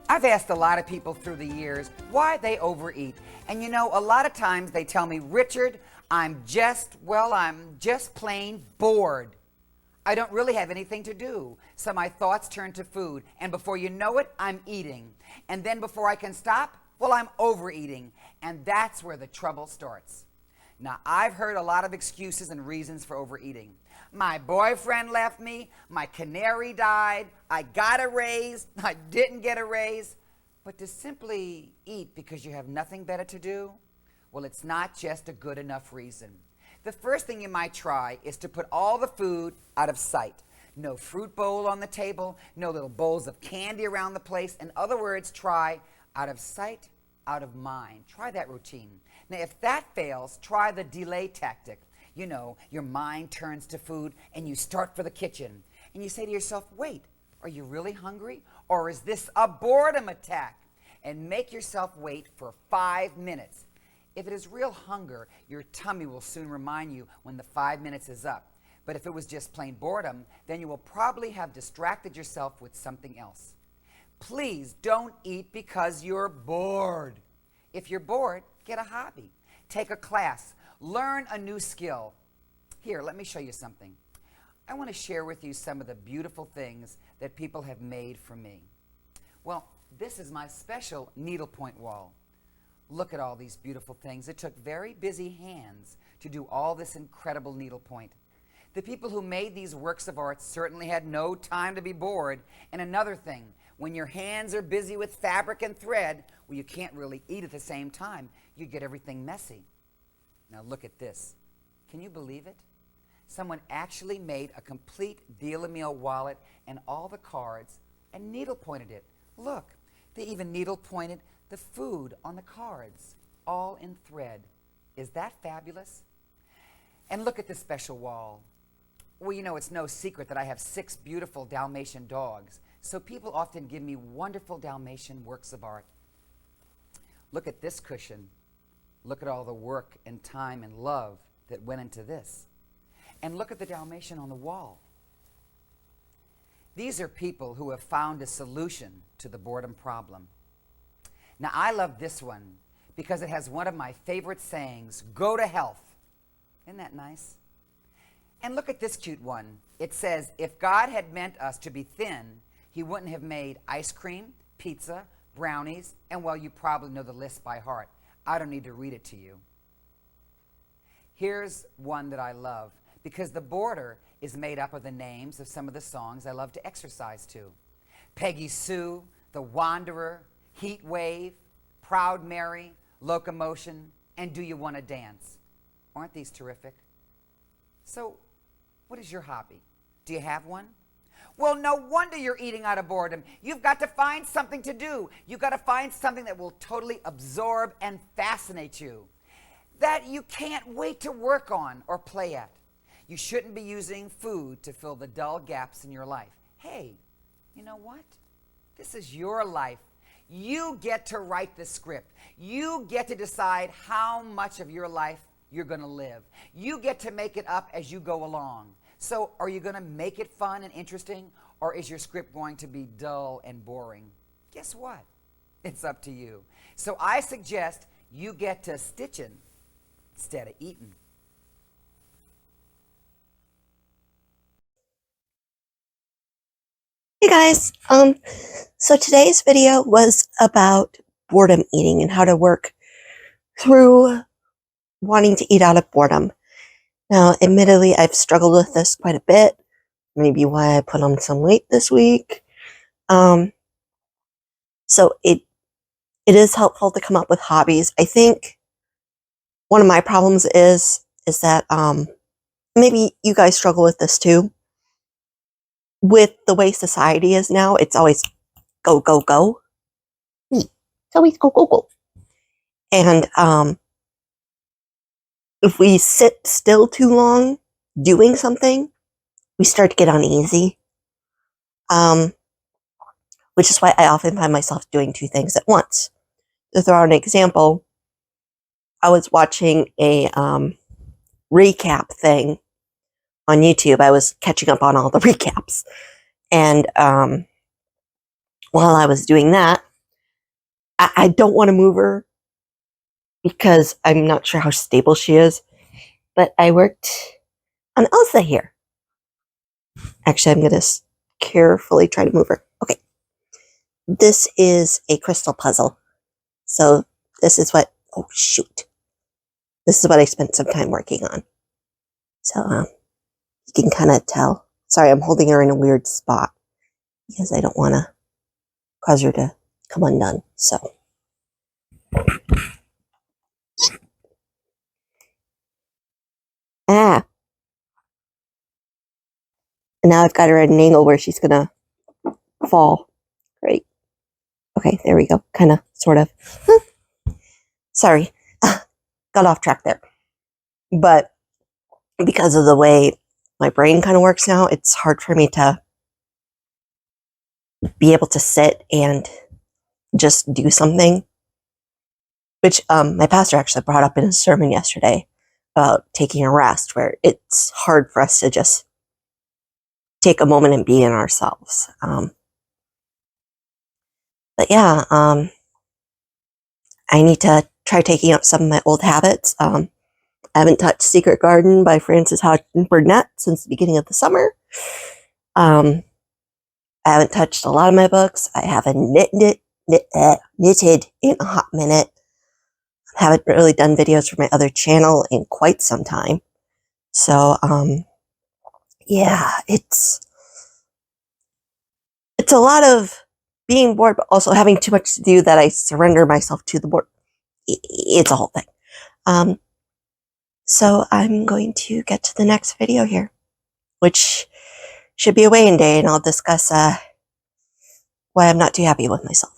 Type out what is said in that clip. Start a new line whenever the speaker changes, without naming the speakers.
I've asked a lot of people through the years why they overeat. And you know, a lot of times they tell me, Richard, I'm just plain bored. I don't really have anything to do. So my thoughts turn to food. And before you know it, I'm eating. And then before I can stop, well, I'm overeating. And that's where the trouble starts. Now, I've heard a lot of excuses and reasons for overeating. My boyfriend left me, my canary died, I got a raise, I didn't get a raise. But to simply eat because you have nothing better to do, well, it's not just a good enough reason. The first thing you might try is to put all the food out of sight. No fruit bowl on the table, no little bowls of candy around the place. In other words, try out of sight, out of mind. Try that routine. Now, if that fails, try the delay tactic. You know, your mind turns to food and you start for the kitchen. And you say to yourself, wait, are you really hungry? Or is this a boredom attack? And make yourself wait for 5 minutes. If it is real hunger, your tummy will soon remind you when the 5 minutes is up. But if it was just plain boredom, then you will probably have distracted yourself with something else. Please don't eat because you're bored. If you're bored, get a hobby. Take a class. Learn a new skill. Here, let me show you something. I want to share with you some of the beautiful things that people have made for me. Well, this is my special needlepoint wall. Look at all these beautiful things. It took very busy hands to do all this incredible needlepoint. The people who made these works of art certainly had no time to be bored. And another thing, when your hands are busy with fabric and thread, well, you can't really eat at the same time. You get everything messy. Now look at this. Can you believe it? Someone actually made a complete deal-a-meal wallet and all the cards and needlepointed it. Look, they even needlepointed the food on the cards, all in thread. Is that fabulous? And look at this special wall. Well, you know, it's no secret that I have 6 beautiful Dalmatian dogs, so people often give me wonderful Dalmatian works of art. Look at this cushion. Look at all the work and time and love that went into this. And look at the Dalmatian on the wall. These are people who have found a solution to the boredom problem. Now, I love this one because it has one of my favorite sayings, go to health. Isn't that nice? And look at this cute one. It says, if God had meant us to be thin, he wouldn't have made ice cream, pizza, brownies, and well, you probably know the list by heart. I don't need to read it to you. Here's one that I love because the border is made up of the names of some of the songs I love to exercise to. Peggy Sue, The Wanderer, Heat Wave, Proud Mary, Locomotion, and Do You Want to Dance? Aren't these terrific? So, what is your hobby? Do you have one? Well, no wonder you're eating out of boredom. You've got to find something to do. You've got to find something that will totally absorb and fascinate you, that you can't wait to work on or play at. You shouldn't be using food to fill the dull gaps in your life. Hey, you know what? This is your life. You get to write the script. You get to decide how much of your life you're going to live. You get to make it up as you go along. So are you going to make it fun and interesting, or is your script going to be dull and boring? Guess what? It's up to you. So I suggest you get to stitching instead of eating.
Hey guys, so today's video was about boredom eating and how to work through wanting to eat out of boredom. Now, admittedly, I've struggled with this quite a bit, maybe why I put on some weight this week. So it is helpful to come up with hobbies. I think one of my problems is that maybe you guys struggle with this too. With the way society is now, it's always go, go, go. It's always go, go, go. And if we sit still too long doing something, we start to get uneasy. Which is why I often find myself doing 2 things at once. To throw out an example, I was watching a recap thing on YouTube. I was catching up on all the recaps. And while I was doing that, I don't want to move her because I'm not sure how stable she is. But I worked on Elsa here. Actually, I'm going to carefully try to move her. Okay. This is a crystal puzzle. So this is what, oh shoot. This is what I spent some time working on. So you can kind of tell. Sorry, I'm holding her in a weird spot because I don't want to cause her to come undone. So. Ah. And now I've got her at an angle where she's going to fall. Great. Okay, there we go. Kind of, sort of. Sorry. Got off track there. But because of the way my brain kind of works now, it's hard for me to be able to sit and just do something. Which my pastor actually brought up in his sermon yesterday about taking a rest, where it's hard for us to just take a moment and be in ourselves. But yeah, I need to try taking up some of my old habits. I haven't touched Secret Garden by Frances Hodgson Burnett since the beginning of the summer. I haven't touched a lot of my books. I haven't knitted in a hot minute. I haven't really done videos for my other channel in quite some time. So, yeah, it's a lot of being bored, but also having too much to do that I surrender myself to the board. It's a whole thing. So I'm going to get to the next video here, which should be a weigh-in day, and I'll discuss why I'm not too happy with myself.